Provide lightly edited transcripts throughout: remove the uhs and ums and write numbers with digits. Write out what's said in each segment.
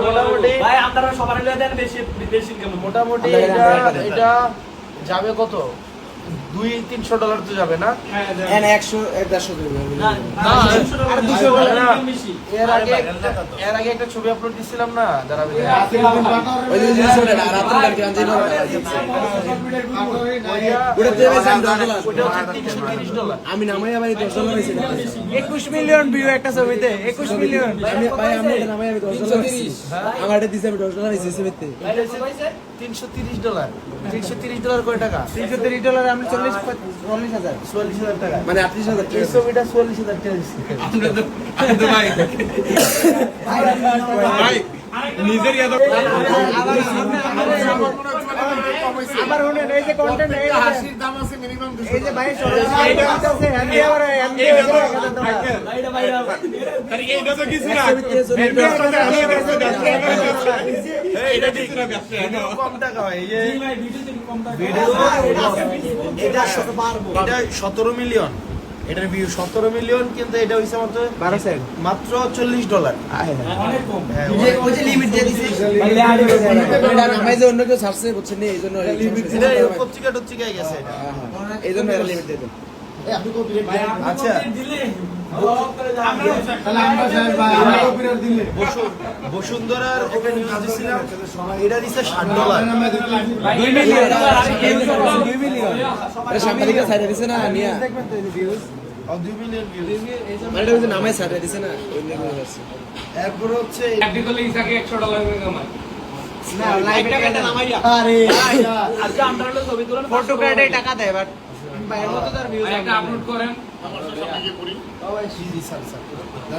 মোটামুটি ভাই আপনারা সবার মিলে দেন বেশি বেশি ইনকাম মোটামুটি এটা যাবে কত $200-300 তো যাবে না? এন 100-150 না আর 200 এর আগে একটা ছবি আপলোড দিছিলাম না যারা ওই যে রাতের লাগে আনজিনো আমি নামাই আবার $10 হইছে 21 মিলিয়ন ভিউ একটা ছবিতে 21 মিলিয়ন আমি ভাই আমি এটা নামাই আমি $10 আমার এটা দিছে আমি $10 হইছে ছবিতে $330 কয় টাকা? $330 আমি 40,000 টাকা মানে 38,000 এই ছবিটা 40,000 টাকা দিচ্ছে ভাই নিজের ইয়াদ আবার শুনেন এই যে কন্টেন্ট এই হাসির দাম আছে মিনিমাম 200 এই যে ভাই এটা আছে এমডি আবার এমডি আরে এইটা তো কিছু না এইটা ঠিক না ব্যবসা কম টাকা হয় এই যে এটা 17 মিলিয়ন এটার ভিউ 17 মিলিয়ন কিন্তু এটা হইছে মাত্র $40 অনেক কম ওই যে লিমিট দিয়ে দিছে এটা নামাই যে অন্য কেউ ছাড়ছে বুঝছেন না এইজন্য পত্রিকায় গেছে এটা এইজন্য এর লিমিট দিয়ে দেন আচ্ছা বসুন্ধরার একটা নিউজ দিছিলাম এটা দিছে $60 2 মিলিয়ন আরে সাংবাদিকরা ছাড়ে দিছে না নিয়া 2 মিলিয়ন ভিউ মানে এটা নামাই ছাড়ে দিছে না ওই নিয়ে হচ্ছে এরপর হচ্ছে একদিকে ইসাকে $100 কামাই না লাইভে এটা নামাইয়া আরে আজকে আমরা হলো ছবি তুলন ফটো কার্ডে টাকা দেয় বাট বাইরের মতো তার ভিউ একটা আপলোড করেন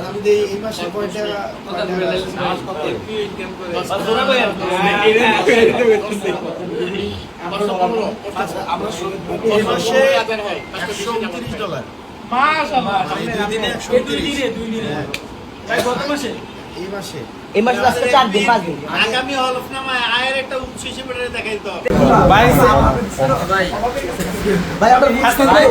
আমি দেই এই মাসে কয় টাকা এই মাসে $129 মাশাআল্লাহ দুই দিনে ভাই কত মাসে এই মাসে এই মাসে আজকে 4 দিন 5 দিন আগামী হলফনামায় আয়ের একটা উৎস হিসেবে দেখাই তো ভাই ভাই আমরা বুঝতে ভাই